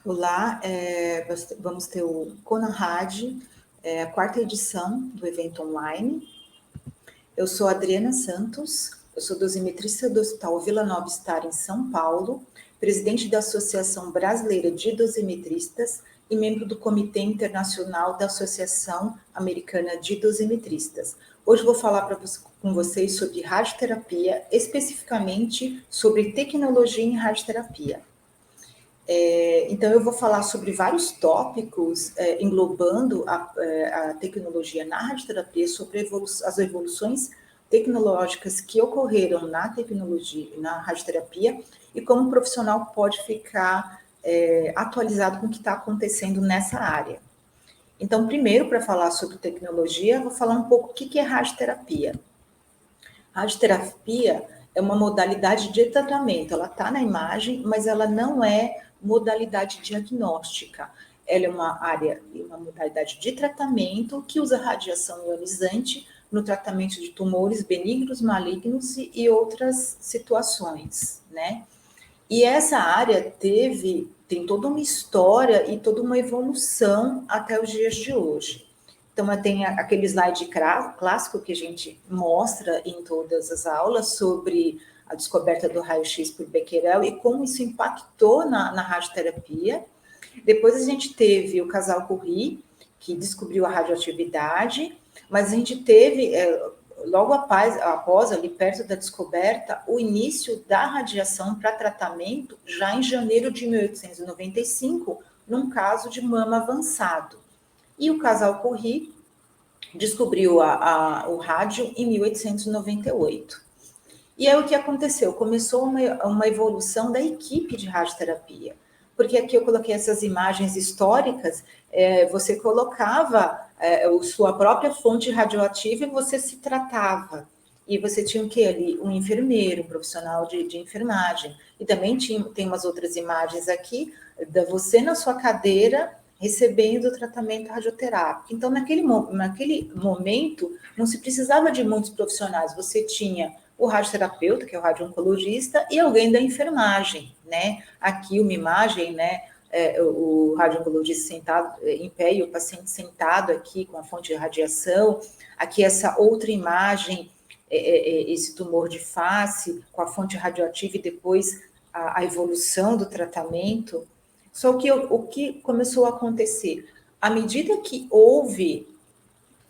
Olá, vamos ter o CONARAD, a quarta edição do evento online. Eu sou Adriana Santos, eu sou dosimetrista do Hospital Vila Nova Star em São Paulo, presidente da Associação Brasileira de Dosimetristas e membro do Comitê Internacional da Associação Americana de Dosimetristas. Hoje vou falar com vocês sobre radioterapia, especificamente sobre tecnologia em radioterapia. Então, eu vou falar sobre vários tópicos englobando a tecnologia na radioterapia, sobre as evoluções tecnológicas que ocorreram na tecnologia, na radioterapia, e como o profissional pode ficar atualizado com o que está acontecendo nessa área. Então, primeiro, para falar sobre tecnologia, vou falar um pouco o que é radioterapia. Radioterapia é uma modalidade de tratamento, ela está na imagem, mas ela não é modalidade diagnóstica. Ela é uma modalidade de tratamento que usa radiação ionizante no tratamento de tumores benignos, malignos e outras situações, né? E essa área tem toda uma história e toda uma evolução até os dias de hoje. Então, tem aquele slide clássico que a gente mostra em todas as aulas sobre a descoberta do raio-x por Becquerel e como isso impactou na radioterapia. Depois a gente teve o casal Curie, que descobriu a radioatividade, mas a gente teve, logo após, ali perto da descoberta, o início da radiação para tratamento, já em janeiro de 1895, num caso de mama avançado. E o casal Curie descobriu o rádio em 1898. E aí o que aconteceu? Começou uma evolução da equipe de radioterapia, porque aqui eu coloquei essas imagens históricas, você colocava sua própria fonte radioativa e você se tratava. E você tinha o que ali? Um enfermeiro, um profissional de enfermagem. E também tem umas outras imagens aqui, você na sua cadeira, recebendo o tratamento radioterápico. Então, naquele momento, não se precisava de muitos profissionais. Você tinha o radioterapeuta, que é o radio-oncologista, e alguém da enfermagem, né? Aqui uma imagem, né? O radio-oncologista sentado em pé e o paciente sentado aqui com a fonte de radiação. Aqui essa outra imagem, esse tumor de face com a fonte radioativa e depois a evolução do tratamento. Só que o que começou a acontecer? À medida que houve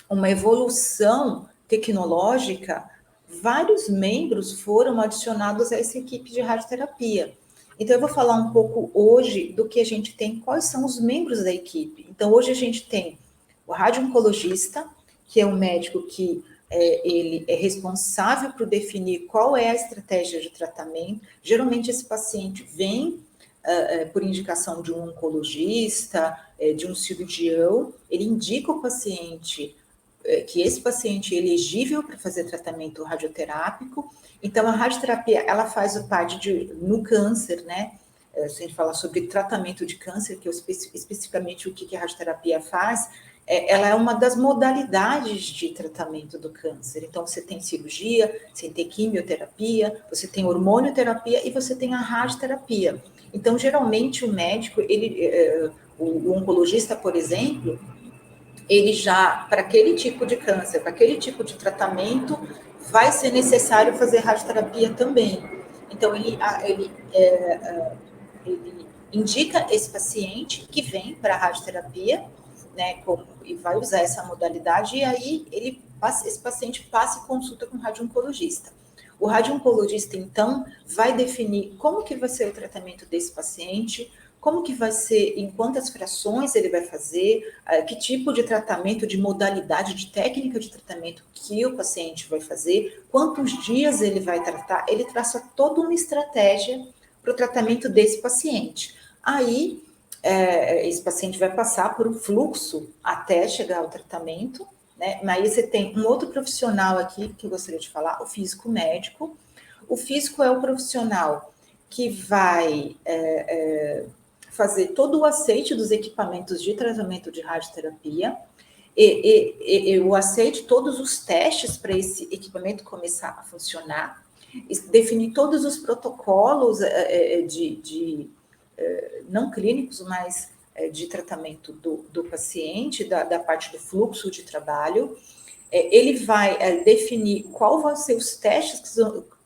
uma evolução tecnológica, vários membros foram adicionados a essa equipe de radioterapia. Então, eu vou falar um pouco hoje do que a gente tem, quais são os membros da equipe. Então, hoje a gente tem o radio-oncologista, que é um médico que ele é responsável por definir qual é a estratégia de tratamento. Geralmente, esse paciente vem por indicação de um oncologista, de um cirurgião, ele indica o paciente que esse paciente é elegível para fazer tratamento radioterápico. Então, a radioterapia, ela faz parte no câncer, né? Se a gente falar sobre tratamento de câncer, que é especificamente o que a radioterapia faz, ela é uma das modalidades de tratamento do câncer. Então, você tem cirurgia, você tem quimioterapia, você tem hormonioterapia e você tem a radioterapia. Então, geralmente, o médico, o oncologista, por exemplo, ele já, para aquele tipo de câncer, para aquele tipo de tratamento, vai ser necessário fazer radioterapia também. Então, ele indica esse paciente que vem para a radioterapia, né, e vai usar essa modalidade, e aí esse paciente passa e consulta com o radio-oncologista. O radio-oncologista, então, vai definir como que vai ser o tratamento desse paciente, como que vai ser, em quantas frações ele vai fazer, que tipo de tratamento, de modalidade, de técnica de tratamento que o paciente vai fazer, quantos dias ele vai tratar, ele traça toda uma estratégia para o tratamento desse paciente. Aí, esse paciente vai passar por um fluxo até chegar ao tratamento, né? Mas aí você tem um outro profissional aqui que eu gostaria de falar, o físico médico. O físico é o profissional que vai fazer todo o aceite dos equipamentos de tratamento de radioterapia, e o aceite, todos os testes para esse equipamento começar a funcionar, definir todos os protocolos não clínicos, mas de tratamento do paciente, da parte do fluxo de trabalho. Ele vai definir qual vão ser os testes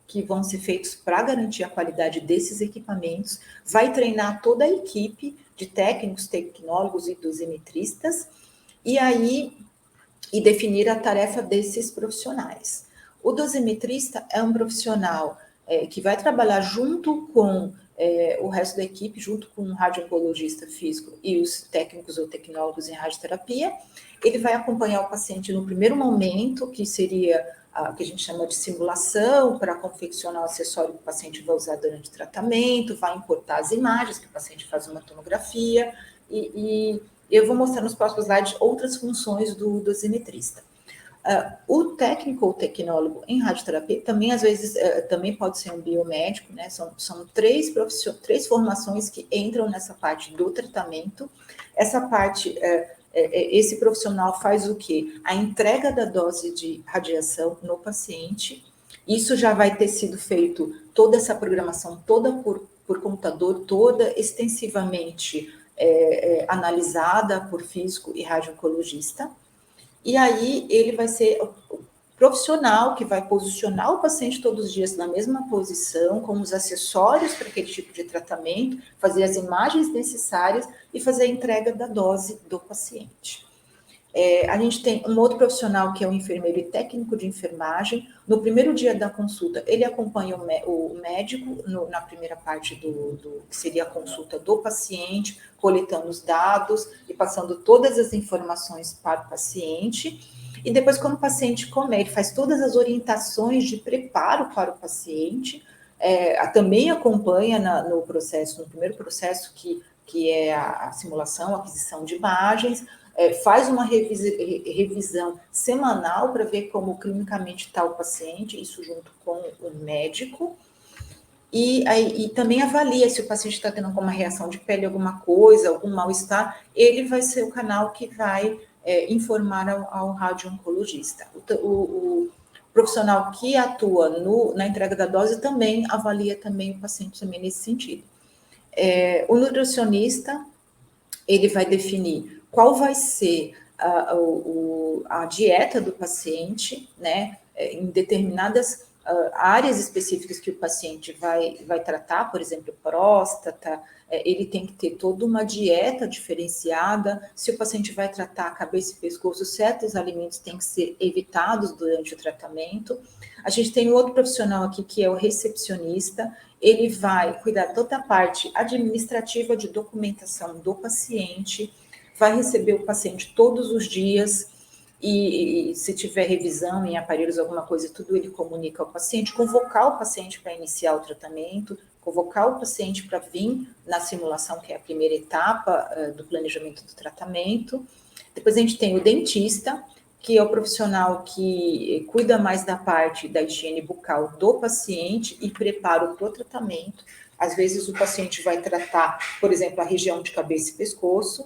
que vão ser feitos para garantir a qualidade desses equipamentos, vai treinar toda a equipe de técnicos, tecnólogos e dosimetristas, e definir a tarefa desses profissionais. O dosimetrista é um profissional que vai trabalhar junto com o resto da equipe, junto com o radio-oncologista físico e os técnicos ou tecnólogos em radioterapia. Ele vai acompanhar o paciente no primeiro momento, que seria o que a gente chama de simulação, para confeccionar o acessório que o paciente vai usar durante o tratamento, vai importar as imagens, que o paciente faz uma tomografia, e eu vou mostrar nos próximos slides outras funções do dosimetrista. O técnico ou tecnólogo em radioterapia também, às vezes, também pode ser um biomédico, né? São três formações que entram nessa parte do tratamento. Essa parte, esse profissional faz o quê? A entrega da dose de radiação no paciente. Isso já vai ter sido feito, toda essa programação, toda por computador, toda extensivamente analisada por físico e radio-oncologista. E aí ele vai ser o profissional que vai posicionar o paciente todos os dias na mesma posição, com os acessórios para aquele tipo de tratamento, fazer as imagens necessárias e fazer a entrega da dose do paciente. A gente tem um outro profissional que é o enfermeiro e técnico de enfermagem. No primeiro dia da consulta, ele acompanha o médico na primeira parte que seria a consulta do paciente, coletando os dados e passando todas as informações para o paciente. E depois, quando o paciente ele faz todas as orientações de preparo para o paciente, também acompanha no primeiro processo, que é a simulação, a aquisição de imagens, faz uma revisão semanal para ver como clinicamente está o paciente, isso junto com o médico, e também avalia se o paciente está tendo alguma reação de pele, alguma coisa, algum mal-estar, ele vai ser o canal que vai informar ao radio-oncologista. O profissional que atua na entrega da dose também avalia também o paciente também nesse sentido. O nutricionista, ele vai definir qual vai ser a dieta do paciente, né, em determinadas áreas específicas que o paciente vai tratar, por exemplo, próstata, ele tem que ter toda uma dieta diferenciada. Se o paciente vai tratar a cabeça e pescoço, certos alimentos têm que ser evitados durante o tratamento. A gente tem outro profissional aqui, que é o recepcionista. Ele vai cuidar de toda a parte administrativa de documentação do paciente, vai receber o paciente todos os dias, e se tiver revisão em aparelhos, alguma coisa, tudo ele comunica ao paciente, convocar o paciente para iniciar o tratamento, convocar o paciente para vir na simulação, que é a primeira etapa do planejamento do tratamento. Depois a gente tem o dentista, que é o profissional que cuida mais da parte da higiene bucal do paciente e prepara para o tratamento. Às vezes o paciente vai tratar, por exemplo, a região de cabeça e pescoço,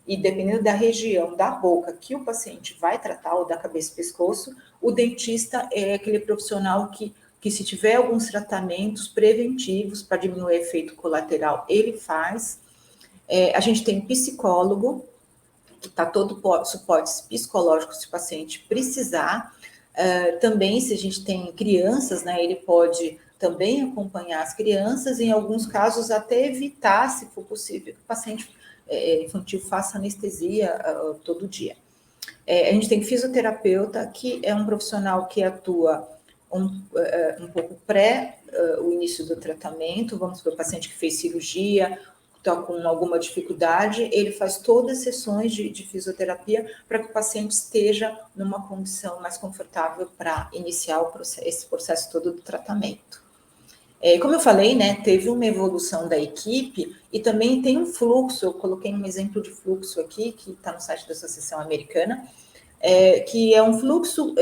e dependendo da região da boca que o paciente vai tratar, ou da cabeça e pescoço, o dentista é aquele profissional que se tiver alguns tratamentos preventivos para diminuir o efeito colateral, ele faz. A gente tem um psicólogo, que está todo suporte psicológico se o paciente precisar. Também, se a gente tem crianças, né, ele pode também acompanhar as crianças, em alguns casos até evitar, se for possível, que o paciente infantil faça anestesia todo dia. A gente tem fisioterapeuta, que é um profissional que atua um pouco pré o início do tratamento. Vamos para o paciente que fez cirurgia, está com alguma dificuldade, ele faz todas as sessões de fisioterapia para que o paciente esteja numa condição mais confortável para iniciar esse processo todo do tratamento. Como eu falei, né, teve uma evolução da equipe e também tem um fluxo. Eu coloquei um exemplo de fluxo aqui, que está no site da Associação Americana, que é um fluxo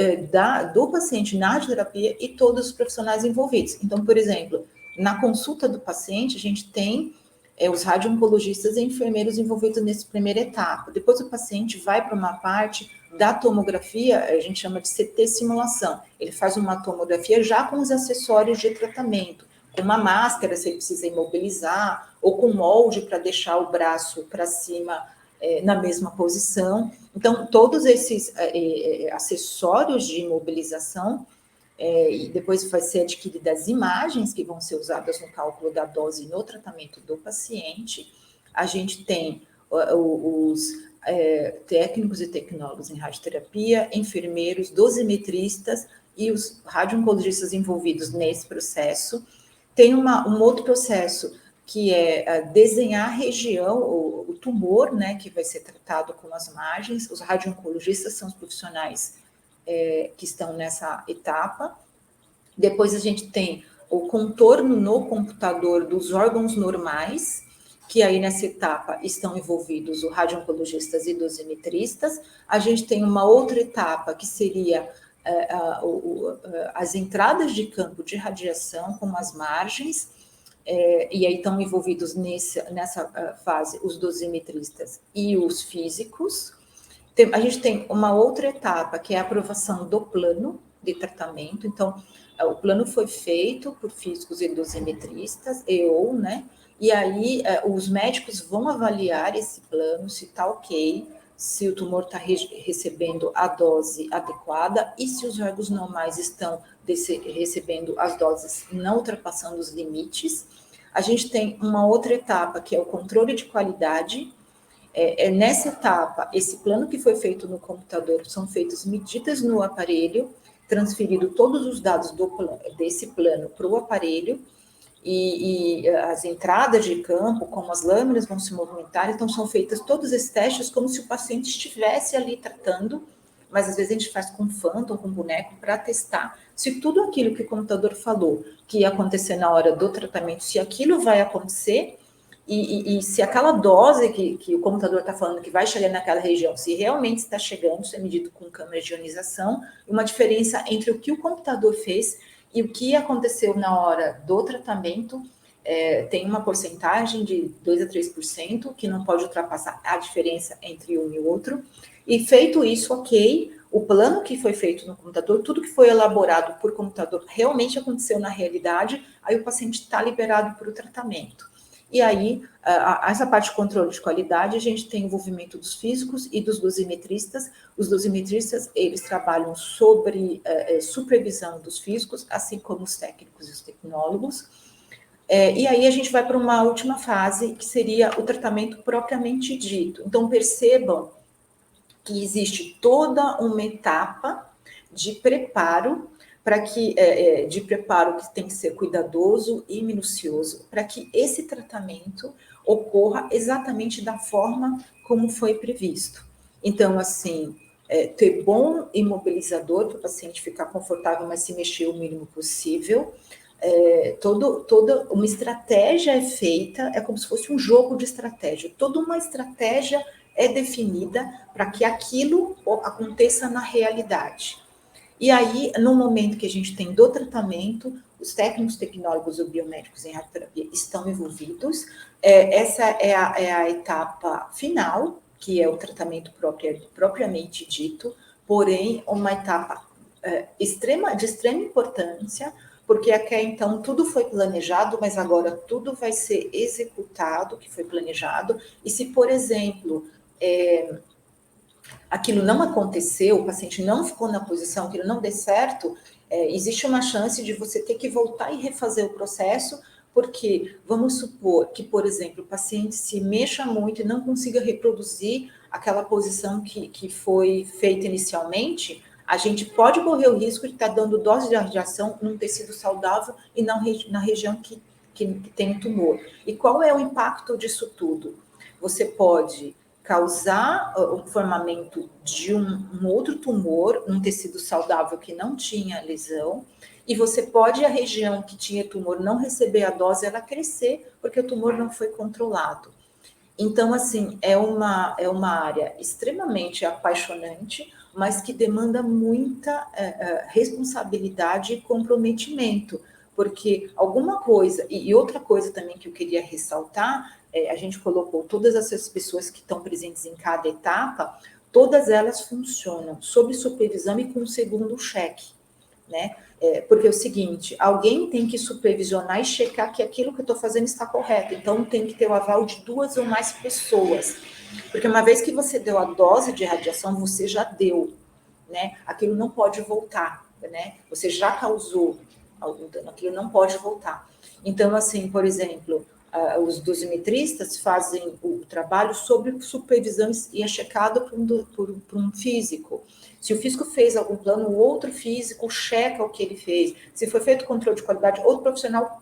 do paciente na radioterapia e todos os profissionais envolvidos. Então, por exemplo, na consulta do paciente, a gente tem os radio-oncologistas e enfermeiros envolvidos nessa primeira etapa. Depois o paciente vai para uma parte da tomografia, a gente chama de CT simulação. Ele faz uma tomografia já com os acessórios de tratamento, com uma máscara, se ele precisa imobilizar, ou com molde para deixar o braço para cima na mesma posição. Então, todos esses acessórios de imobilização, e depois vai ser adquiridas imagens que vão ser usadas no cálculo da dose e no tratamento do paciente. A gente tem os técnicos e tecnólogos em radioterapia, enfermeiros, dosimetristas e os radio-oncologistas envolvidos nesse processo. Tem um outro processo que é desenhar a região, o tumor, né, que vai ser tratado com as margens. Os radio-oncologistas são os profissionais que estão nessa etapa. Depois a gente tem o contorno no computador dos órgãos normais, que aí nessa etapa estão envolvidos os radio-oncologistas e dosimetristas. A gente tem uma outra etapa que seria as entradas de campo de radiação com as margens, e aí estão envolvidos nessa fase os dosimetristas e os físicos. A gente tem uma outra etapa, que é a aprovação do plano de tratamento. Então, o plano foi feito por físicos e dosimetristas, né? E aí os médicos vão avaliar esse plano, se está ok, se o tumor está recebendo a dose adequada e se os órgãos normais estão recebendo as doses não ultrapassando os limites. A gente tem uma outra etapa, que é o controle de qualidade. Nessa etapa, esse plano que foi feito no computador, são feitas medidas no aparelho, transferido todos os dados desse plano para o aparelho, e as entradas de campo, como as lâminas vão se movimentar, então são feitas todos esses testes como se o paciente estivesse ali tratando, mas às vezes a gente faz com phantom, com boneco, para testar se tudo aquilo que o computador falou que ia acontecer na hora do tratamento, se aquilo vai acontecer, e se aquela dose que o computador está falando que vai chegar naquela região, se realmente está chegando, isso é medido com câmera de ionização, uma diferença entre o que o computador fez e o que aconteceu na hora do tratamento, tem uma porcentagem de 2 a 3% que não pode ultrapassar a diferença entre um e outro. E feito isso, ok, o plano que foi feito no computador, tudo que foi elaborado por computador realmente aconteceu na realidade, aí o paciente está liberado para o tratamento. E aí, essa parte de controle de qualidade, a gente tem envolvimento dos físicos e dos dosimetristas. Os dosimetristas, eles trabalham sobre supervisão dos físicos, assim como os técnicos e os tecnólogos. E aí a gente vai para uma última fase, que seria o tratamento propriamente dito. Então, percebam que existe toda uma etapa de preparo que tem que ser cuidadoso e minucioso para que esse tratamento ocorra exatamente da forma como foi previsto. Então, assim, ter bom imobilizador para o paciente ficar confortável, mas se mexer o mínimo possível. Toda uma estratégia é feita, é como se fosse um jogo de estratégia. Toda uma estratégia é definida para que aquilo aconteça na realidade. E aí, no momento que a gente tem do tratamento, os técnicos, tecnólogos ou biomédicos em radioterapia estão envolvidos. Essa é a etapa final, que é o tratamento propriamente dito, porém, uma etapa de extrema importância, porque até então tudo foi planejado, mas agora tudo vai ser executado, que foi planejado. E se, por exemplo, aquilo não aconteceu, o paciente não ficou na posição, aquilo não deu certo, existe uma chance de você ter que voltar e refazer o processo, porque vamos supor que, por exemplo, o paciente se mexa muito e não consiga reproduzir aquela posição que foi feita inicialmente, a gente pode correr o risco de estar dando dose de radiação num tecido saudável e na região que tem tumor. E qual é o impacto disso tudo? Você pode causar o formamento de um outro tumor, um tecido saudável que não tinha lesão, e você pode, a região que tinha tumor, não receber a dose, ela crescer, porque o tumor não foi controlado. Então, assim, é uma área extremamente apaixonante, mas que demanda muita responsabilidade e comprometimento, porque alguma coisa, e outra coisa também que eu queria ressaltar, a gente colocou todas essas pessoas que estão presentes em cada etapa, todas elas funcionam sob supervisão e com segundo cheque. né? Porque é o seguinte, alguém tem que supervisionar e checar que aquilo que eu estou fazendo está correto. Então, tem que ter o aval de 2 ou mais pessoas. Porque uma vez que você deu a dose de radiação, você já deu, né? Aquilo não pode voltar, né? Você já causou algum dano, aquilo não pode voltar. Então, assim, por exemplo, os dosimetristas fazem o trabalho sob supervisão e é checado por um físico. Se o físico fez algum plano, o outro físico checa o que ele fez. Se foi feito controle de qualidade, outro profissional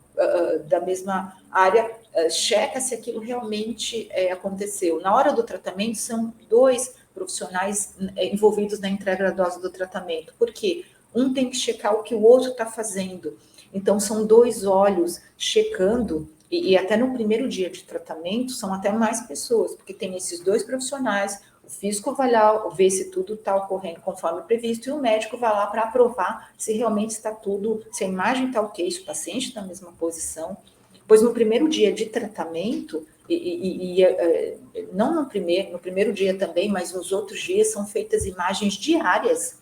da mesma área checa se aquilo realmente aconteceu. Na hora do tratamento, são 2 profissionais envolvidos na entrega da dose do tratamento. Por quê? Um tem que checar o que o outro está fazendo. Então, são 2 olhos checando, e até no primeiro dia de tratamento, são até mais pessoas, porque tem esses 2 profissionais, o físico vai lá ver se tudo está ocorrendo conforme previsto, e o médico vai lá para aprovar se realmente está tudo, se a imagem está ok, se o paciente está na mesma posição. Pois no primeiro dia de tratamento, não no primeiro dia também, mas nos outros dias são feitas imagens diárias,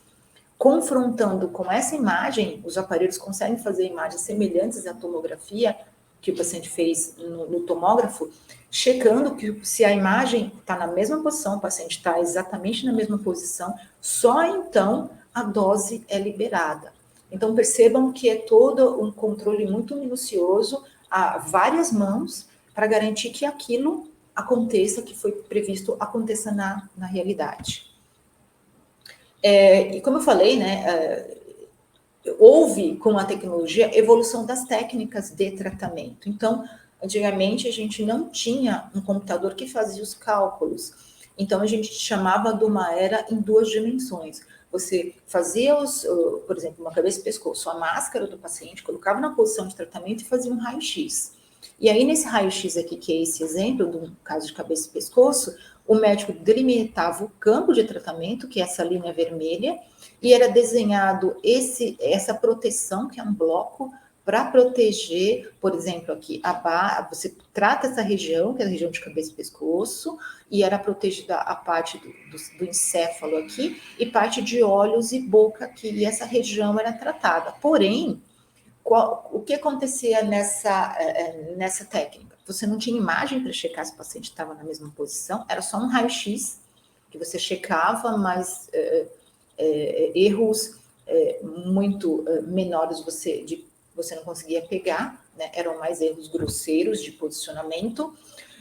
confrontando com essa imagem, os aparelhos conseguem fazer imagens semelhantes à tomografia que o paciente fez no tomógrafo, checando que se a imagem está na mesma posição, o paciente está exatamente na mesma posição, só então a dose é liberada. Então percebam que é todo um controle muito minucioso, a várias mãos, para garantir que aquilo aconteça, que foi previsto, aconteça na realidade. E como eu falei, né, houve com a tecnologia evolução das técnicas de tratamento. Então, antigamente a gente não tinha um computador que fazia os cálculos. Então, a gente chamava de uma era em 2 dimensões. Você fazia, por exemplo, uma cabeça e pescoço, a máscara do paciente, colocava na posição de tratamento e fazia um raio-x. E aí, nesse raio-x aqui, que é esse exemplo do caso de cabeça e pescoço, o médico delimitava o campo de tratamento, que é essa linha vermelha, e era desenhado essa proteção, que é um bloco, para proteger, por exemplo, aqui, você trata essa região, que é a região de cabeça e pescoço, e era protegida a parte do encéfalo aqui, e parte de olhos e boca aqui, e essa região era tratada. Porém, o que acontecia nessa técnica? Você não tinha imagem para checar se o paciente estava na mesma posição, era só um raio-x que você checava, mas erros muito menores você não conseguia pegar, né? Eram mais erros grosseiros de posicionamento.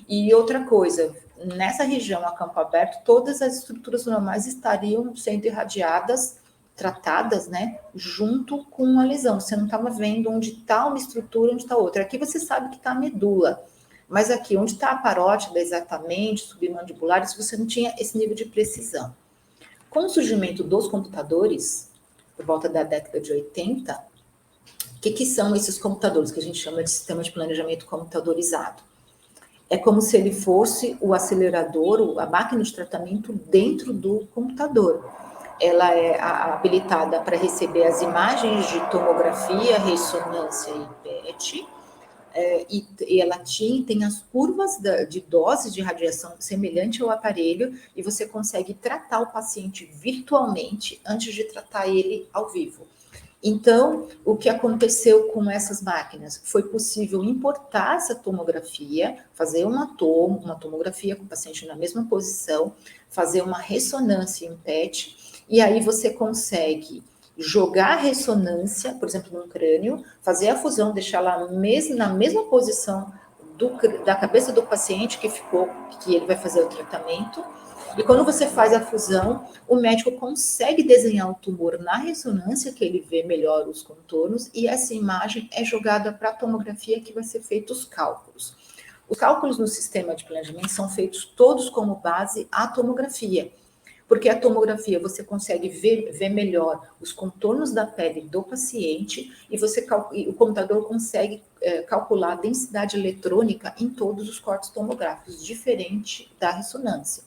E outra coisa, nessa região a campo aberto, todas as estruturas normais estariam sendo irradiadas, tratadas, né, junto com a lesão. Você não estava vendo onde está uma estrutura, onde está outra. Aqui você sabe que está a medula, mas aqui onde está a parótida exatamente, submandibulares, você não tinha esse nível de precisão. Com o surgimento dos computadores, por volta da década de 80, o que são esses computadores que a gente chama de sistema de planejamento computadorizado? É como se ele fosse o acelerador, a máquina de tratamento dentro do computador. Ela é habilitada para receber as imagens de tomografia, ressonância e PET, e ela tem as curvas de doses de radiação semelhante ao aparelho, e você consegue tratar o paciente virtualmente antes de tratar ele ao vivo. Então, o que aconteceu com essas máquinas? Foi possível importar essa tomografia, fazer uma tomografia com o paciente na mesma posição, fazer uma ressonância em PET, e aí você consegue jogar a ressonância, por exemplo, no crânio, fazer a fusão, deixá-la na mesma posição da cabeça do paciente que ele vai fazer o tratamento. E quando você faz a fusão, o médico consegue desenhar o tumor na ressonância, que ele vê melhor os contornos, e essa imagem é jogada para a tomografia, que vai ser feitos os cálculos. Os cálculos no sistema de planejamento são feitos todos como base a tomografia, porque a tomografia você consegue ver melhor os contornos da pele do paciente, e o computador consegue calcular a densidade eletrônica em todos os cortes tomográficos, diferente da ressonância.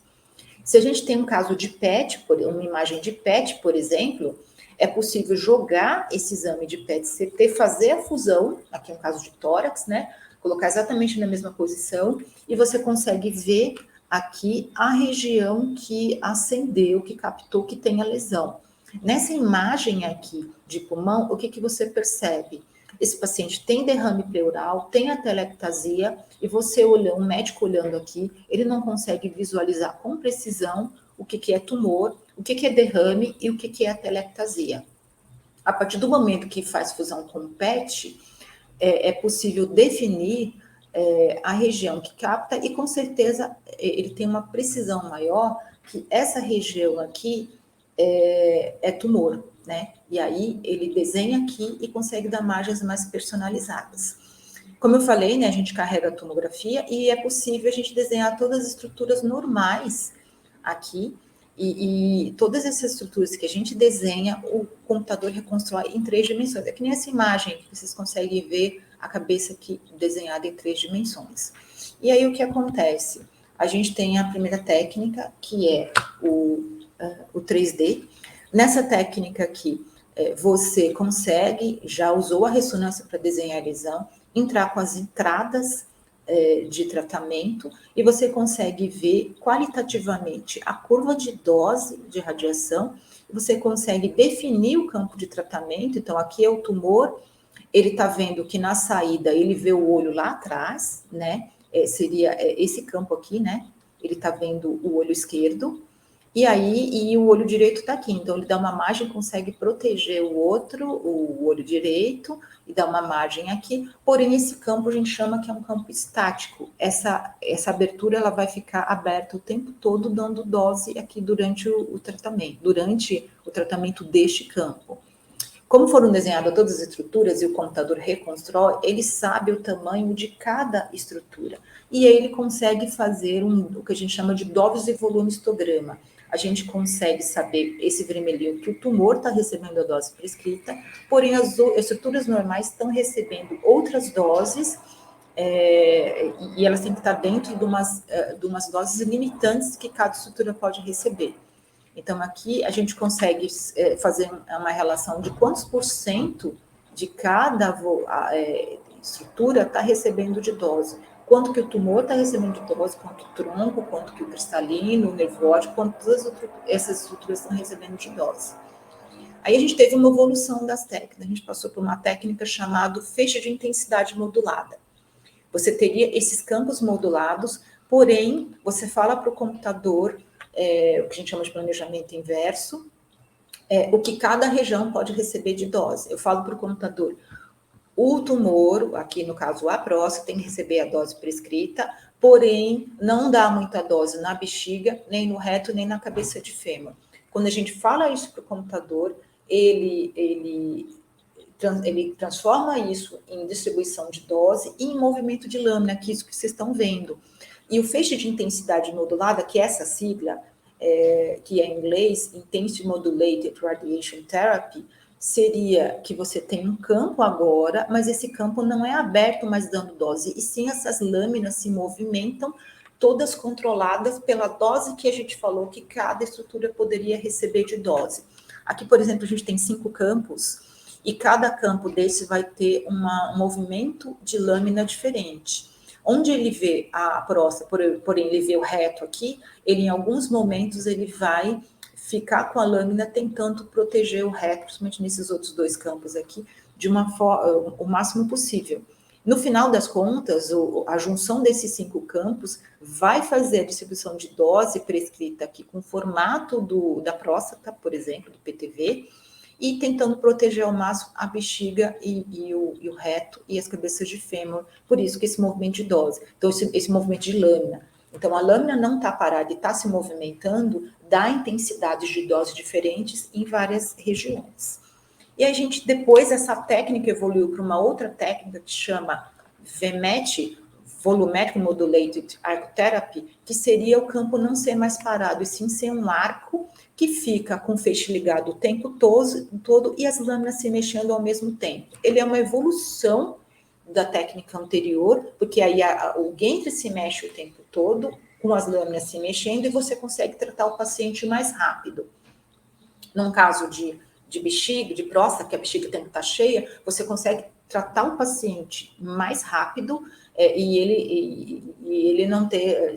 Se a gente tem um caso de PET, uma imagem de PET, por exemplo, é possível jogar esse exame de PET-CT, fazer a fusão, aqui é um caso de tórax, né? Colocar exatamente na mesma posição, e você consegue ver aqui a região que acendeu, que captou, que tem a lesão. Nessa imagem aqui de pulmão, o que você percebe? Esse paciente tem derrame pleural, tem atelectasia, e você olhando, um médico olhando aqui, ele não consegue visualizar com precisão o que é tumor, o que é derrame e o que é atelectasia. A partir do momento que faz fusão com o PET, é possível definir a região que capta, e com certeza ele tem uma precisão maior, que essa região aqui é tumor, né? E aí ele desenha aqui e consegue dar margens mais personalizadas. Como eu falei, né, a gente carrega a tomografia e é possível a gente desenhar todas as estruturas normais aqui, e todas essas estruturas que a gente desenha, o computador reconstrói em 3 dimensões. É que nem essa imagem que vocês conseguem ver a cabeça aqui desenhada em 3 dimensões. E aí o que acontece? A gente tem a primeira técnica, que é o 3D. Nessa técnica aqui, você consegue, já usou a ressonância para desenhar a lesão, entrar com as entradas de tratamento, e você consegue ver qualitativamente a curva de dose de radiação, você consegue definir o campo de tratamento. Então, aqui é o tumor, ele está vendo que na saída ele vê o olho lá atrás, né? Seria esse campo aqui, né? Ele está vendo o olho esquerdo, e o olho direito está aqui. Então, ele dá uma margem, consegue proteger o olho direito, e dá uma margem aqui. Porém, esse campo a gente chama que é um campo estático. Essa abertura ela vai ficar aberta o tempo todo, dando dose aqui durante o tratamento deste campo. Como foram desenhadas todas as estruturas e o computador reconstrói, ele sabe o tamanho de cada estrutura. E aí ele consegue fazer o que a gente chama de dose e volume histograma. A gente consegue saber esse vermelhinho que o tumor está recebendo a dose prescrita, porém as estruturas normais estão recebendo outras doses, e elas têm que estar dentro de umas doses limitantes que cada estrutura pode receber. Então, aqui a gente consegue fazer uma relação de quantos por cento de cada estrutura está recebendo de dose. Quanto que o tumor está recebendo de dose, quanto o tronco, quanto que o cristalino, o nervótico, quantas essas estruturas estão recebendo de dose. Aí a gente teve uma evolução das técnicas. A gente passou por uma técnica chamada feixe de intensidade modulada. Você teria esses campos modulados, porém, você fala para o computador, o que a gente chama de planejamento inverso, o que cada região pode receber de dose. Eu falo para o computador, o tumor, aqui no caso a próstata, tem que receber a dose prescrita, porém, não dá muita dose na bexiga, nem no reto, nem na cabeça de fêmur. Quando a gente fala isso para o computador, ele transforma isso em distribuição de dose e em movimento de lâmina, que é isso que vocês estão vendo. E o feixe de intensidade modulada, que é essa sigla, que é em inglês, Intensity Modulated Radiation Therapy, seria que você tem um campo agora, mas esse campo não é aberto mais dando dose, e sim essas lâminas se movimentam, todas controladas pela dose que a gente falou que cada estrutura poderia receber de dose. Aqui, por exemplo, a gente tem 5 campos, e cada campo desse vai ter um movimento de lâmina diferente. Onde ele vê a próstata, porém ele vê o reto aqui, ele em alguns momentos ele vai ficar com a lâmina tentando proteger o reto, principalmente nesses outros 2 campos aqui, de uma forma, o máximo possível. No final das contas, a junção desses 5 campos vai fazer a distribuição de dose prescrita aqui com o formato da próstata, por exemplo, do PTV, e tentando proteger ao máximo a bexiga e o reto e as cabeças de fêmur, por isso que esse movimento de dose, então esse movimento de lâmina. Então, a lâmina não está parada e está se movimentando, dá intensidades de dose diferentes em várias regiões. E a gente, depois, essa técnica evoluiu para uma outra técnica que chama VMAT, Volumetric Modulated Arc Therapy, que seria o campo não ser mais parado, e sim ser um arco que fica com o feixe ligado o tempo todo e as lâminas se mexendo ao mesmo tempo. Ele é uma evolução da técnica anterior, porque aí o Gantry se mexe o tempo todo, com as lâminas se mexendo, e você consegue tratar o paciente mais rápido. Num caso de bexiga, de próstata, que a bexiga tem que estar cheia, você consegue tratar o paciente mais rápido, e ele não ter,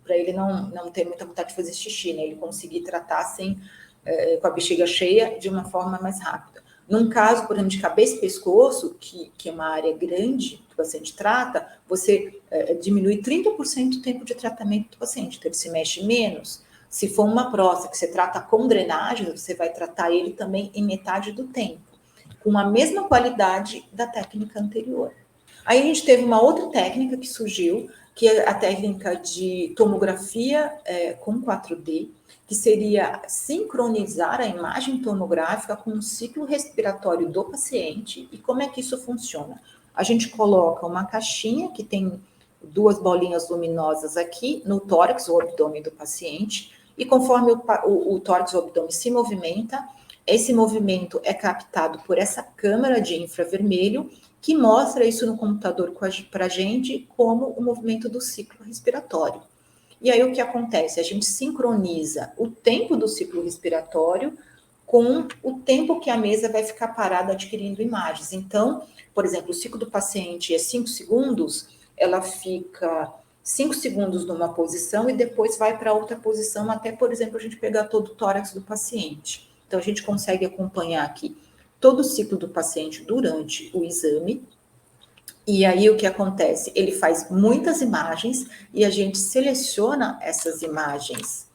para ele não ter muita vontade de fazer xixi, né? Ele conseguir tratar sem com a bexiga cheia de uma forma mais rápida. Num caso, por exemplo, de cabeça e pescoço, que é uma área grande que o paciente trata, você diminui 30% o tempo de tratamento do paciente, então ele se mexe menos. Se for uma próstata que você trata com drenagem, você vai tratar ele também em metade do tempo, com a mesma qualidade da técnica anterior. Aí a gente teve uma outra técnica que surgiu, que é a técnica de tomografia com 4D, que seria sincronizar a imagem tomográfica com o ciclo respiratório do paciente. E como é que isso funciona? A gente coloca uma caixinha que tem 2 bolinhas luminosas aqui no tórax ou abdômen do paciente, e conforme o tórax ou abdômen se movimenta, esse movimento é captado por essa câmera de infravermelho, que mostra isso no computador para a gente como o movimento do ciclo respiratório. E aí o que acontece? A gente sincroniza o tempo do ciclo respiratório com o tempo que a mesa vai ficar parada adquirindo imagens. Então, por exemplo, o ciclo do paciente é 5 segundos, ela fica 5 segundos numa posição e depois vai para outra posição, até, por exemplo, a gente pegar todo o tórax do paciente. Então, a gente consegue acompanhar aqui todo o ciclo do paciente durante o exame. E aí o que acontece? Ele faz muitas imagens e a gente seleciona essas imagens.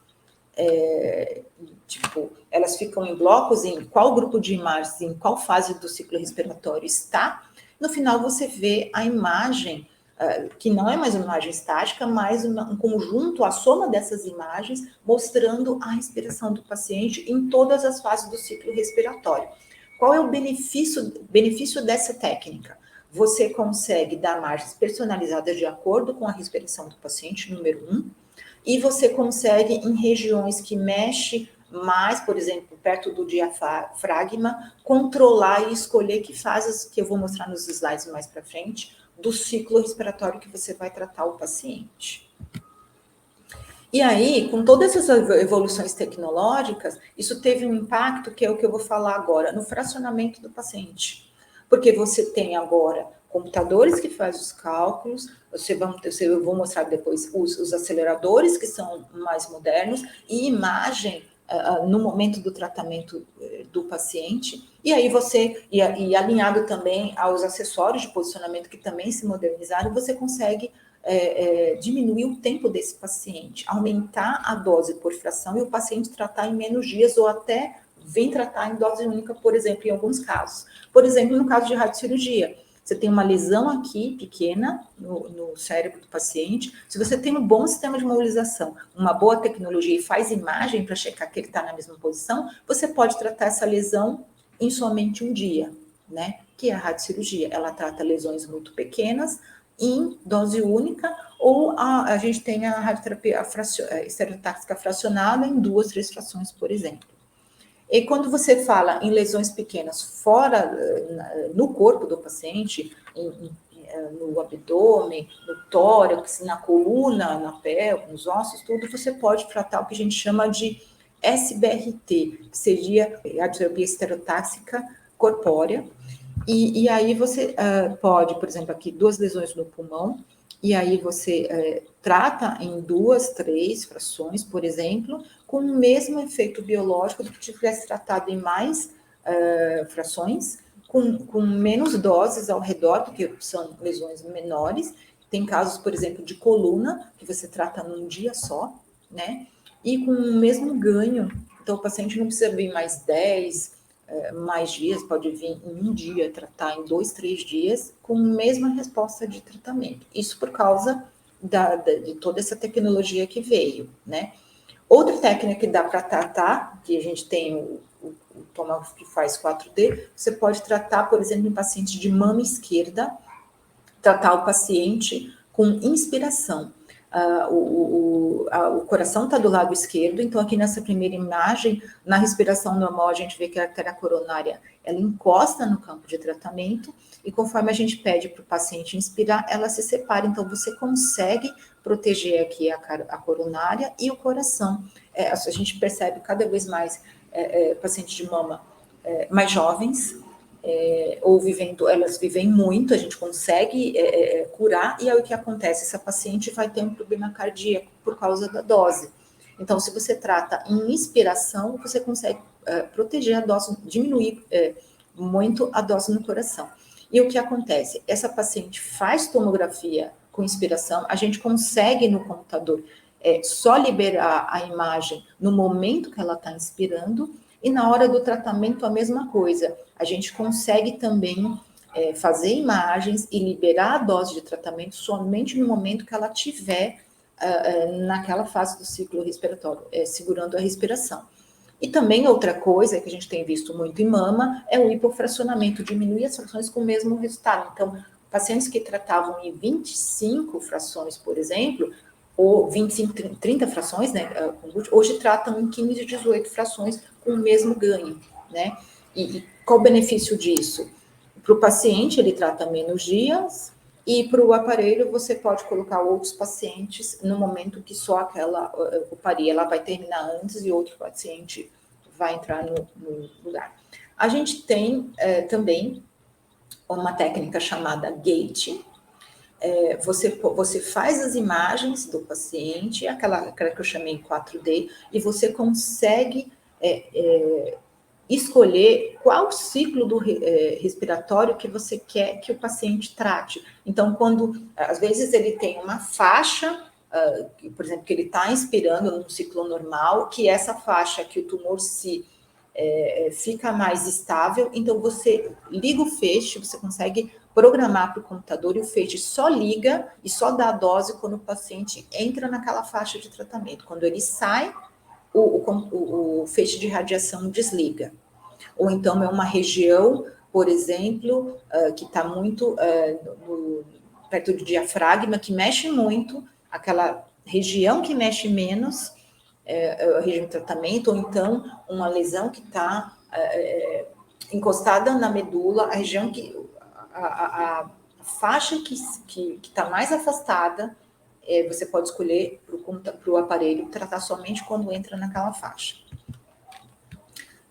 Elas ficam em blocos, em qual grupo de imagens, em qual fase do ciclo respiratório está. No final você vê a imagem, que não é mais uma imagem estática, mas um conjunto, a soma dessas imagens, mostrando a respiração do paciente em todas as fases do ciclo respiratório. Qual é o benefício dessa técnica? Você consegue dar margens personalizadas de acordo com a respiração do paciente, número 1, e você consegue, em regiões que mexe mais, por exemplo, perto do diafragma, controlar e escolher que fases, que eu vou mostrar nos slides mais para frente, do ciclo respiratório que você vai tratar o paciente. E aí, com todas essas evoluções tecnológicas, isso teve um impacto, que é o que eu vou falar agora, no fracionamento do paciente. Porque você tem agora computadores que fazem os cálculos, eu vou mostrar depois os aceleradores, que são mais modernos, e imagem no momento do tratamento do paciente, e aí e alinhado também aos acessórios de posicionamento que também se modernizaram, você consegue diminuir o tempo desse paciente, aumentar a dose por fração e o paciente tratar em menos dias ou até vem tratar em dose única, por exemplo, em alguns casos. Por exemplo, no caso de radiocirurgia, você tem uma lesão aqui pequena no cérebro do paciente. Se você tem um bom sistema de mobilização, uma boa tecnologia e faz imagem para checar que ele está na mesma posição, você pode tratar essa lesão em somente um dia, né? Que é a radiocirurgia. Ela trata lesões muito pequenas em dose única, ou a gente tem a radioterapia estereotáxica fracionada em 2, 3 frações, por exemplo. E quando você fala em lesões pequenas fora, no corpo do paciente, no abdômen, no tórax, na coluna, na pele, nos ossos, tudo, você pode tratar o que a gente chama de SBRT, que seria a radioterapia estereotáxica corpórea. E aí você pode, por exemplo, aqui 2 lesões no pulmão, e aí você trata em 2, 3 frações, por exemplo, com o mesmo efeito biológico do que tivesse tratado em mais frações, com menos doses ao redor, porque são lesões menores. Tem casos, por exemplo, de coluna, que você trata num dia só, né? E com o mesmo ganho. Então, o paciente não precisa vir mais 10, mais dias, pode vir em um dia, tratar em 2, 3 dias, com a mesma resposta de tratamento. Isso por causa de toda essa tecnologia que veio, né? Outra técnica que dá para tratar, que a gente tem o tomógrafo que faz 4D, você pode tratar, por exemplo, em paciente de mama esquerda, tratar o paciente com inspiração. O coração está do lado esquerdo, então aqui nessa primeira imagem, na respiração normal, a gente vê que a artéria coronária, ela encosta no campo de tratamento, e conforme a gente pede para o paciente inspirar, ela se separa, então você consegue proteger aqui a coronária e o coração. A gente percebe cada vez mais pacientes de mama mais jovens, elas vivem muito, a gente consegue curar, e aí o que acontece? Essa paciente vai ter um problema cardíaco por causa da dose. Então, se você trata em inspiração, você consegue proteger a dose, diminuir muito a dose no coração. E o que acontece? Essa paciente faz tomografia com inspiração, a gente consegue no computador só liberar a imagem no momento que ela está inspirando, e na hora do tratamento a mesma coisa. A gente consegue também fazer imagens e liberar a dose de tratamento somente no momento que ela tiver naquela fase do ciclo respiratório, segurando a respiração. E também outra coisa que a gente tem visto muito em mama é o hipofracionamento, diminuir as frações com o mesmo resultado. Então, pacientes que tratavam em 25 frações, por exemplo, ou 25, 30 frações, né, hoje tratam em 15, 18 frações com o mesmo ganho, né? E qual o benefício disso? Para o paciente, ele trata menos dias, e para o aparelho, você pode colocar outros pacientes no momento que só aquela oparia ela vai terminar antes e outro paciente vai entrar no lugar. A gente tem também uma técnica chamada gate. Você faz as imagens do paciente, aquela que eu chamei 4D, e você consegue escolher qual ciclo respiratório que você quer que o paciente trate. Então, quando, às vezes, ele tem uma faixa, por exemplo, que ele está inspirando no ciclo normal, que essa faixa que o tumor fica mais estável, então você liga o feixe, você consegue programar para o computador e o feixe só liga e só dá a dose quando o paciente entra naquela faixa de tratamento. Quando ele sai, o feixe de radiação desliga. Ou então é uma região, por exemplo, que está muito perto do diafragma, que mexe muito, aquela região que mexe menos, a região de tratamento, ou então uma lesão que está encostada na medula, a região que a faixa que está mais afastada, você pode escolher para o aparelho tratar somente quando entra naquela faixa.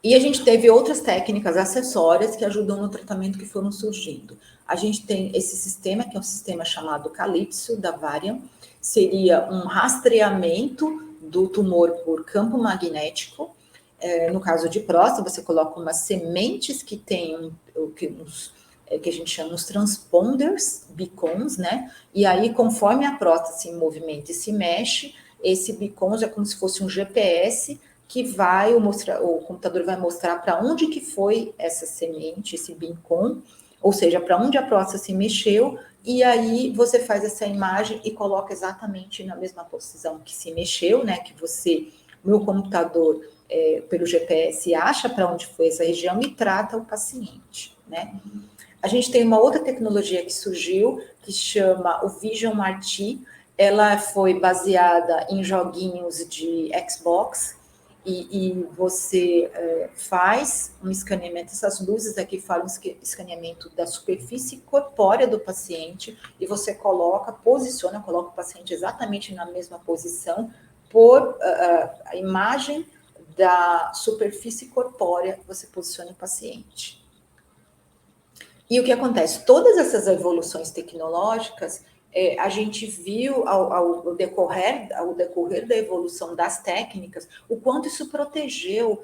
E a gente teve outras técnicas acessórias que ajudam no tratamento que foram surgindo. A gente tem esse sistema, que é um sistema chamado Calypso, da Varian, seria um rastreamento do tumor por campo magnético. No caso de próstata, você coloca umas sementes que tem que a gente chama os transponders, beacons, né? E aí, conforme a próstata se movimenta e se mexe, esse beacon é como se fosse um GPS que o computador vai mostrar para onde que foi essa semente, esse beacon, ou seja, para onde a próstata se mexeu, e aí você faz essa imagem e coloca exatamente na mesma posição que se mexeu, né? Que você, no computador, pelo GPS, acha para onde foi essa região e trata o paciente, né? A gente tem uma outra tecnologia que surgiu, que chama o Vision RT. Ela foi baseada em joguinhos de Xbox, e você faz um escaneamento, essas luzes aqui falam escaneamento da superfície corpórea do paciente, e você coloca o paciente exatamente na mesma posição, por a imagem da superfície corpórea, você posiciona o paciente. E o que acontece? Todas essas evoluções tecnológicas, a gente viu ao decorrer da evolução das técnicas, o quanto isso protegeu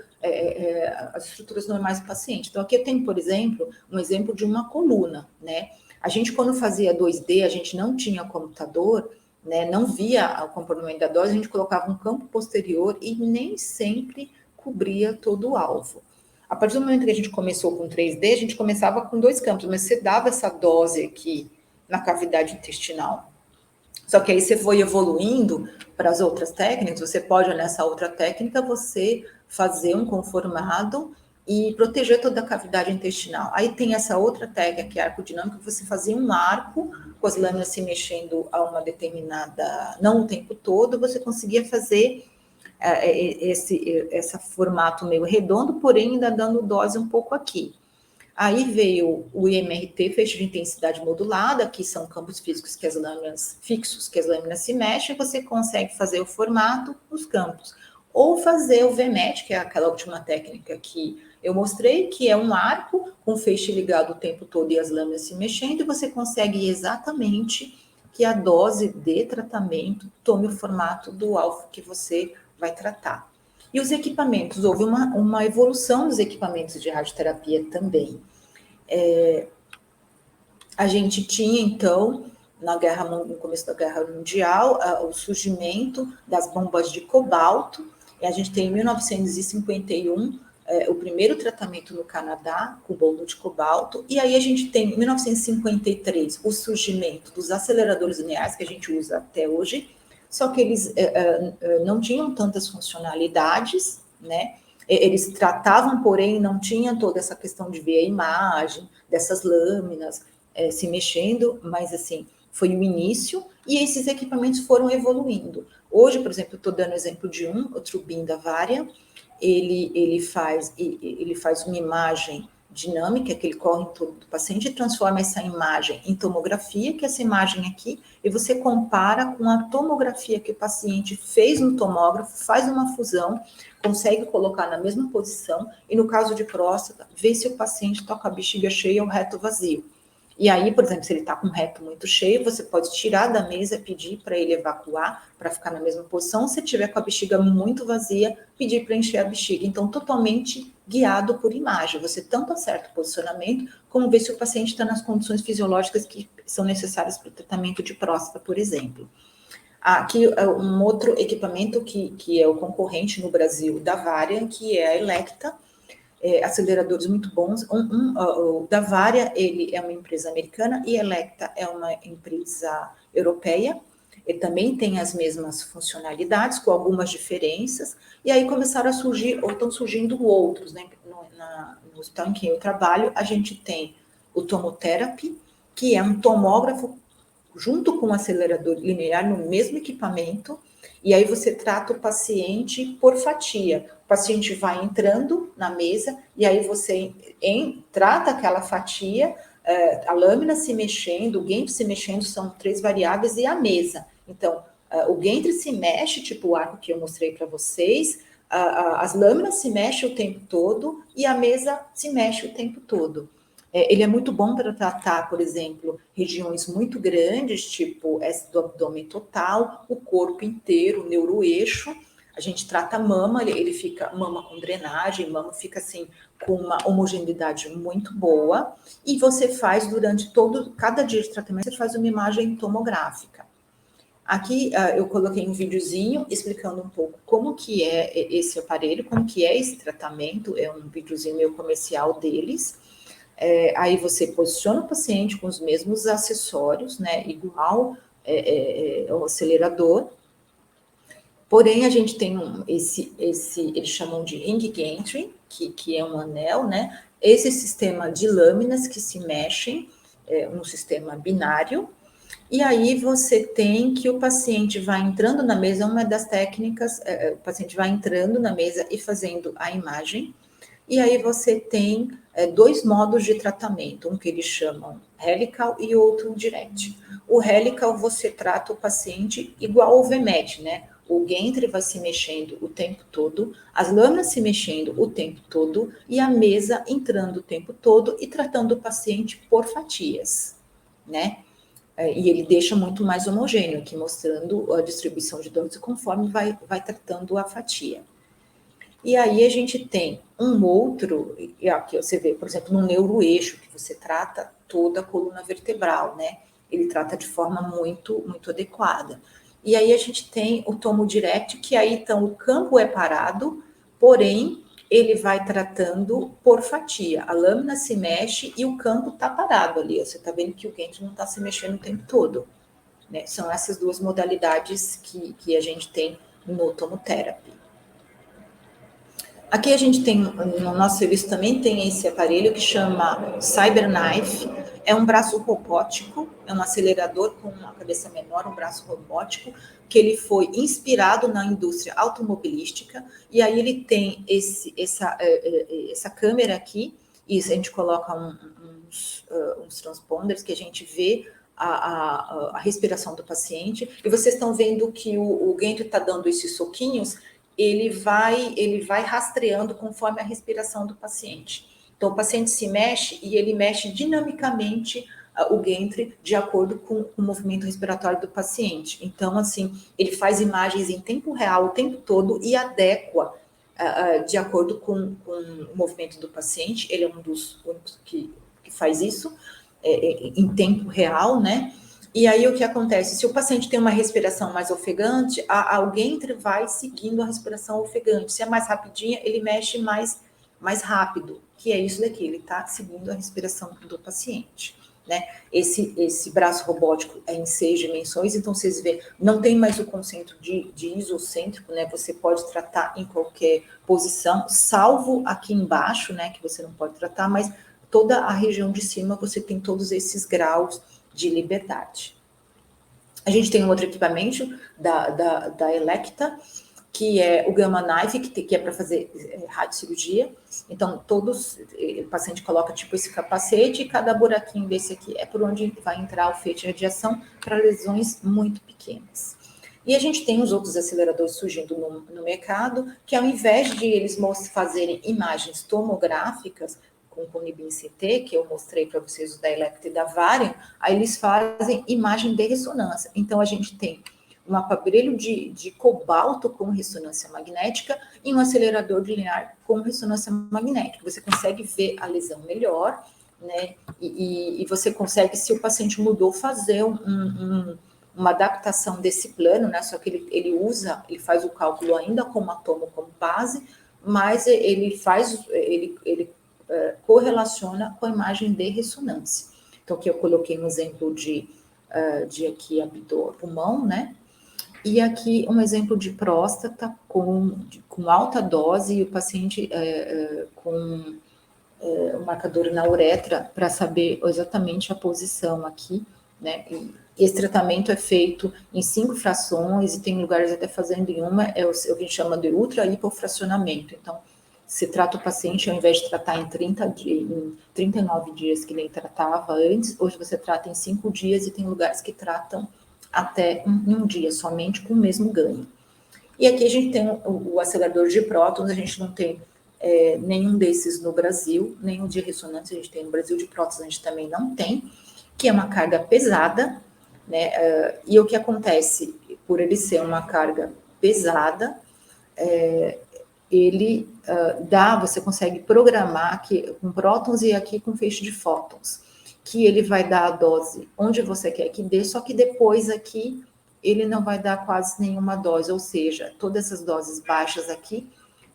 as estruturas normais do paciente. Então, aqui eu tenho, por exemplo, um exemplo de uma coluna, né? A gente, quando fazia 2D, a gente não tinha computador, né? Não via o comportamento da dose, a gente colocava um campo posterior e nem sempre cobria todo o alvo. A partir do momento que a gente começou com 3D, a gente começava com 2 campos, mas você dava essa dose aqui na cavidade intestinal. Só que aí você foi evoluindo para as outras técnicas, você pode, nessa outra técnica, você fazer um conformado e proteger toda a cavidade intestinal. Aí tem essa outra técnica, que é arcodinâmica, que você fazia um arco com as lâminas se mexendo a uma determinada, não o tempo todo, você conseguia fazer esse formato meio redondo, porém ainda dando dose um pouco aqui. Aí veio o IMRT, feixe de intensidade modulada, que são campos físicos que as lâminas se mexem, você consegue fazer o formato nos campos. Ou fazer o VMAT, que é aquela última técnica que eu mostrei, que é um arco com feixe ligado o tempo todo e as lâminas se mexendo, e você consegue exatamente que a dose de tratamento tome o formato do alvo que você vai tratar. E os equipamentos, houve uma evolução dos equipamentos de radioterapia também. A gente tinha, então, no começo da Guerra Mundial, o surgimento das bombas de cobalto, e a gente tem em 1951 o primeiro tratamento no Canadá com bomba de cobalto, e aí a gente tem em 1953 o surgimento dos aceleradores lineares, que a gente usa até hoje, só que eles não tinham tantas funcionalidades, né? Eles tratavam, porém, não tinha toda essa questão de ver a imagem dessas lâminas se mexendo, mas assim, foi o início, e esses equipamentos foram evoluindo. Hoje, por exemplo, eu estou dando exemplo de o Trubin da Varia, ele faz uma imagem dinâmica, que ele corre em torno do paciente e transforma essa imagem em tomografia, que é essa imagem aqui, e você compara com a tomografia que o paciente fez no tomógrafo, faz uma fusão, consegue colocar na mesma posição, e no caso de próstata, vê se o paciente está com a bexiga cheia ou o reto vazio. E aí, por exemplo, se ele está com o reto muito cheio, você pode tirar da mesa, pedir para ele evacuar, para ficar na mesma posição. Se tiver com a bexiga muito vazia, pedir para encher a bexiga. Então, totalmente guiado por imagem. Você tanto acerta o posicionamento, como ver se o paciente está nas condições fisiológicas que são necessárias para o tratamento de próstata, por exemplo. Aqui um outro equipamento que é o concorrente no Brasil da Varian, que é a Elekta, aceleradores muito bons. O da Varia, ele é uma empresa americana, e a Elekta é uma empresa europeia. Ele também tem as mesmas funcionalidades, com algumas diferenças, e aí começaram a surgir, ou estão surgindo outros, né? No hospital em que eu trabalho, a gente tem o Tomotherapy, que é um tomógrafo junto com um acelerador linear no mesmo equipamento, e aí você trata o paciente por fatia. O paciente vai entrando na mesa, e aí você trata aquela fatia, a lâmina se mexendo, o gantry se mexendo, são 3 variáveis, e a mesa. Então, o gantry se mexe, tipo o arco que eu mostrei para vocês, as lâminas se mexem o tempo todo, e a mesa se mexe o tempo todo. Ele é muito bom para tratar, por exemplo, regiões muito grandes, tipo essa do abdômen total, o corpo inteiro, o neuroeixo. A gente trata a mama, ele fica mama com drenagem, mama fica assim com uma homogeneidade muito boa. E você faz durante cada dia de tratamento, você faz uma imagem tomográfica. Aqui eu coloquei um videozinho explicando um pouco como que é esse aparelho, como que é esse tratamento. É um videozinho meio comercial deles. Aí você posiciona o paciente com os mesmos acessórios, né, igual o acelerador, porém a gente tem eles chamam de ring gantry, que é um anel, né, esse sistema de lâminas que se mexem, um sistema binário, e aí você tem que o paciente vai entrando na mesa, uma das técnicas, o paciente vai entrando na mesa e fazendo a imagem. E aí você tem 2 modos de tratamento, um que eles chamam helical e outro direct. O helical você trata o paciente igual ao VMED, né? O gantry vai se mexendo o tempo todo, as lâminas se mexendo o tempo todo e a mesa entrando o tempo todo e tratando o paciente por fatias, né? E ele deixa muito mais homogêneo aqui, mostrando a distribuição de doses conforme vai tratando a fatia. E aí a gente tem um outro, e aqui você vê, por exemplo, no neuroeixo, que você trata toda a coluna vertebral, né? Ele trata de forma muito, muito adequada. E aí a gente tem o tomo direct, que aí então o campo é parado, porém ele vai tratando por fatia. A lâmina se mexe e o campo está parado ali. Você está vendo que o gantry não está se mexendo o tempo todo, né? São essas 2 modalidades que a gente tem no tomotherapy. Aqui a gente tem, no nosso serviço também tem esse aparelho que chama CyberKnife, é um braço robótico, é um acelerador com uma cabeça menor, um braço robótico, que ele foi inspirado na indústria automobilística, e aí ele tem essa câmera aqui, e a gente coloca uns transponders que a gente vê a respiração do paciente, e vocês estão vendo que o Gantry está dando esses soquinhos, ele vai rastreando conforme a respiração do paciente. Então, o paciente se mexe e ele mexe dinamicamente o Gentry de acordo com o movimento respiratório do paciente. Então, assim, ele faz imagens em tempo real o tempo todo e adequa de acordo com o movimento do paciente. Ele é um dos únicos que faz isso em tempo real, né? E aí o que acontece? Se o paciente tem uma respiração mais ofegante, o Gentry vai seguindo a respiração ofegante. Se é mais rapidinha, ele mexe mais rápido, que é isso daqui, ele está seguindo a respiração do paciente, né? Esse braço robótico é em 6 dimensões, então vocês veem, não tem mais o conceito de isocêntrico, né? Você pode tratar em qualquer posição, salvo aqui embaixo, né? Que você não pode tratar, mas toda a região de cima você tem todos esses graus de liberdade. A gente tem um outro equipamento da Elekta, que é o Gamma Knife, que é para fazer radiocirurgia. Então, o paciente coloca tipo esse capacete e cada buraquinho desse aqui é por onde vai entrar o feixe de radiação para lesões muito pequenas. E a gente tem os outros aceleradores surgindo no mercado, que ao invés de eles fazerem imagens tomográficas, com o Conibin CT, que eu mostrei para vocês, o da Elekta e da Varian, aí eles fazem imagem de ressonância. Então, a gente tem um aparelho de cobalto com ressonância magnética e um acelerador de linear com ressonância magnética. Você consegue ver a lesão melhor, né? E você consegue, se o paciente mudou, fazer uma adaptação desse plano, né? Só que ele faz o cálculo ainda com o atomo como base, mas ele correlaciona com a imagem de ressonância. Então, aqui eu coloquei um exemplo de aqui pulmão, né? E aqui um exemplo de próstata com alta dose e o paciente com o marcador na uretra para saber exatamente a posição aqui, né? E esse tratamento é feito em 5 frações e tem lugares até fazendo em uma, é o que a gente chama de ultra-hipofracionamento. Então, se trata o paciente, ao invés de tratar em 39 dias que ele tratava antes, hoje você trata em 5 dias e tem lugares que tratam até em um dia, somente com o mesmo ganho. E aqui a gente tem o acelerador de prótons, a gente não tem nenhum desses no Brasil, nenhum de ressonância a gente tem no Brasil, de prótons a gente também não tem, que é uma carga pesada, né? E o que acontece, por ele ser uma carga pesada, você consegue programar aqui com prótons e aqui com feixe de fótons, que ele vai dar a dose onde você quer que dê, só que depois aqui ele não vai dar quase nenhuma dose, ou seja, todas essas doses baixas aqui,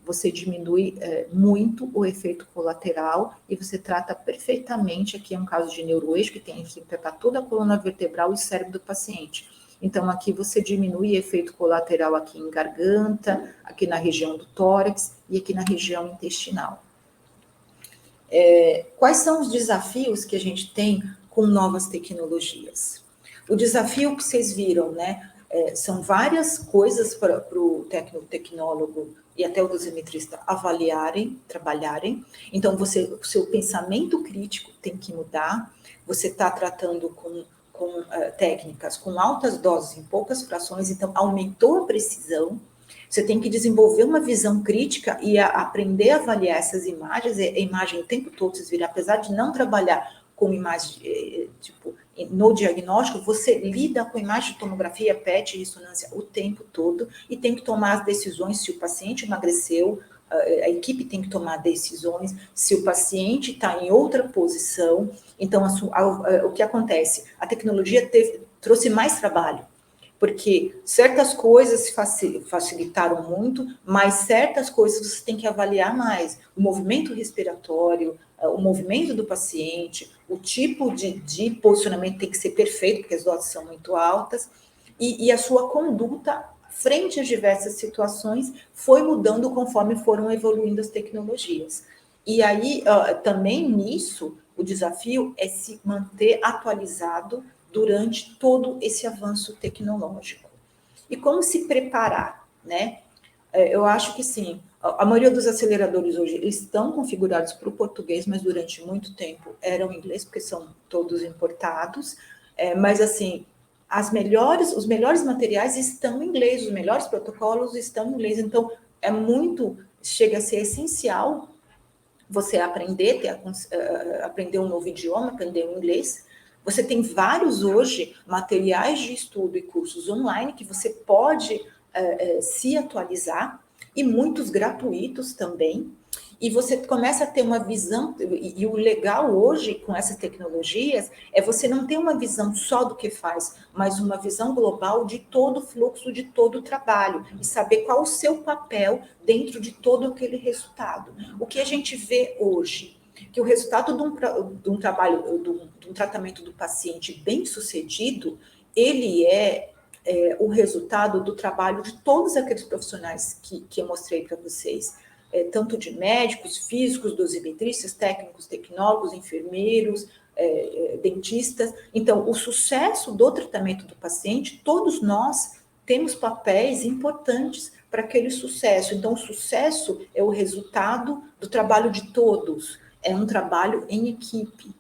você diminui muito o efeito colateral e você trata perfeitamente, aqui é um caso de neuroeixo, que tem que tratar toda a coluna vertebral e o cérebro do paciente. Então, aqui você diminui efeito colateral aqui em garganta, aqui na região do tórax e aqui na região intestinal. Quais são os desafios que a gente tem com novas tecnologias? O desafio que vocês viram, né? São várias coisas para o tecnólogo e até o dosimetrista avaliarem, trabalharem. Então, o seu pensamento crítico tem que mudar. Você está tratando com técnicas com altas doses em poucas frações, então aumentou a precisão. Você tem que desenvolver uma visão crítica e aprender a avaliar essas imagens, a imagem o tempo todo, vocês viram, apesar de não trabalhar com imagem, no diagnóstico, você lida com imagem de tomografia, PET, ressonância o tempo todo e tem que tomar as decisões se o paciente emagreceu, a equipe tem que tomar decisões, se o paciente está em outra posição. Então, o que acontece? A tecnologia trouxe mais trabalho, porque certas coisas facilitaram muito, mas certas coisas você tem que avaliar mais. O movimento respiratório, o movimento do paciente, o tipo de posicionamento tem que ser perfeito, porque as doses são muito altas, e a sua conduta frente às diversas situações foi mudando conforme foram evoluindo as tecnologias. E aí, também nisso, o desafio é se manter atualizado durante todo esse avanço tecnológico. E como se preparar, né? Eu acho que sim, a maioria dos aceleradores hoje estão configurados para o português, mas durante muito tempo eram em inglês, porque são todos importados, mas assim, os melhores materiais estão em inglês, os melhores protocolos estão em inglês, então chega a ser essencial você aprender um novo idioma, aprender o inglês, Você tem vários hoje materiais de estudo e cursos online que você pode se atualizar, e muitos gratuitos também, e você começa a ter uma visão, e o legal hoje com essas tecnologias é você não ter uma visão só do que faz, mas uma visão global de todo o fluxo, de todo o trabalho, e saber qual o seu papel dentro de todo aquele resultado. O que a gente vê hoje, que o resultado de um trabalho, de um tratamento do paciente bem sucedido, ele é o resultado do trabalho de todos aqueles profissionais que eu mostrei para vocês, tanto de médicos, físicos, dosimetristas, técnicos, tecnólogos, enfermeiros, dentistas. Então, o sucesso do tratamento do paciente, todos nós temos papéis importantes para aquele sucesso. Então, o sucesso é o resultado do trabalho de todos, é um trabalho em equipe.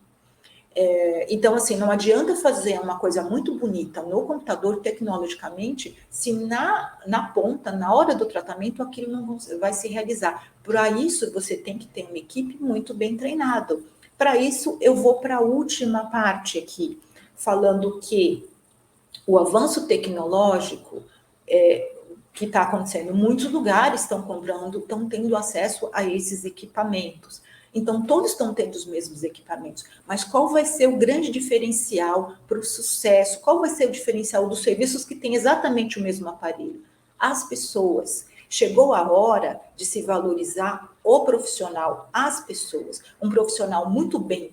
Então, assim, não adianta fazer uma coisa muito bonita no computador, tecnologicamente, se na ponta, na hora do tratamento, aquilo não vai se realizar. Para isso, você tem que ter uma equipe muito bem treinada. Para isso, eu vou para a última parte aqui, falando que o avanço tecnológico que está acontecendo, muitos lugares estão tendo acesso a esses equipamentos. Então, todos estão tendo os mesmos equipamentos, mas qual vai ser o grande diferencial para o sucesso? Qual vai ser o diferencial dos serviços que têm exatamente o mesmo aparelho? As pessoas. Chegou a hora de se valorizar o profissional, as pessoas. Um profissional muito bem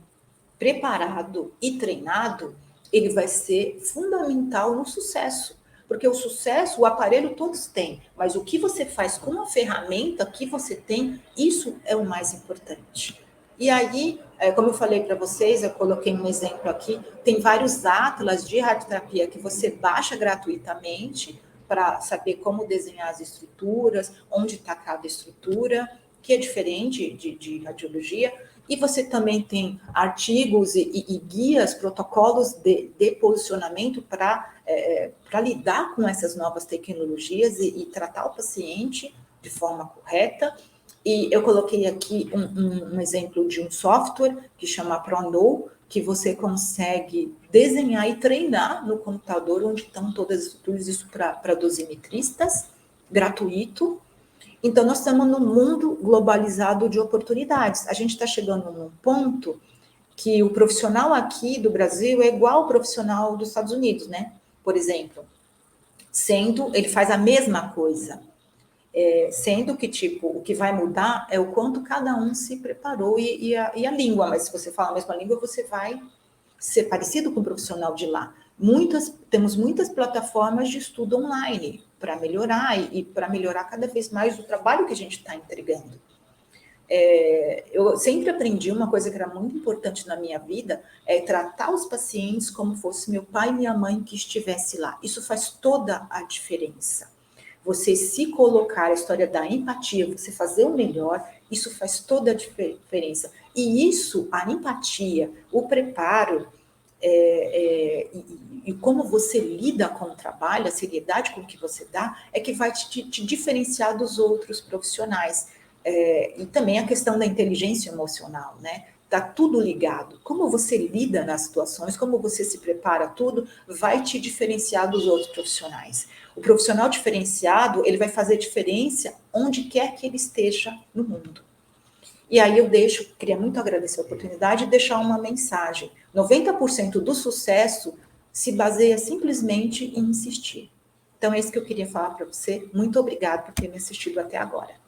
preparado e treinado, ele vai ser fundamental no sucesso. Porque o sucesso, o aparelho todos têm, mas o que você faz com a ferramenta que você tem, isso é o mais importante. E aí, como eu falei para vocês, eu coloquei um exemplo aqui, tem vários atlas de radioterapia que você baixa gratuitamente para saber como desenhar as estruturas, onde está cada estrutura, que é diferente de radiologia. E você também tem artigos e guias, protocolos de posicionamento para lidar com essas novas tecnologias e tratar o paciente de forma correta. E eu coloquei aqui um exemplo de um software que chama ProKnow, que você consegue desenhar e treinar no computador onde estão todas as estruturas, isso para dosimetristas, gratuito. Então, nós estamos num mundo globalizado de oportunidades. A gente está chegando num ponto que o profissional aqui do Brasil é igual ao profissional dos Estados Unidos, né? Por exemplo, ele faz a mesma coisa, sendo que, tipo, o que vai mudar é o quanto cada um se preparou e a língua, mas se você fala a mesma língua, você vai ser parecido com o profissional de lá. Temos muitas plataformas de estudo online para melhorar e para melhorar cada vez mais o trabalho que a gente está entregando. Eu sempre aprendi uma coisa que era muito importante na minha vida, é tratar os pacientes como fosse meu pai e minha mãe que estivesse lá. Isso faz toda a diferença. Você se colocar, a história da empatia, você fazer o melhor, isso faz toda a diferença. E isso, a empatia, o preparo, e como você lida com o trabalho, a seriedade com que você dá, é que vai te diferenciar dos outros profissionais. E também a questão da inteligência emocional, né? Tá tudo ligado. Como você lida nas situações, como você se prepara, tudo vai te diferenciar dos outros profissionais. O profissional diferenciado, ele vai fazer diferença onde quer que ele esteja no mundo. E aí eu queria muito agradecer a oportunidade de deixar uma mensagem. 90% do sucesso se baseia simplesmente em insistir. Então é isso que eu queria falar para você. Muito obrigada por ter me assistido até agora.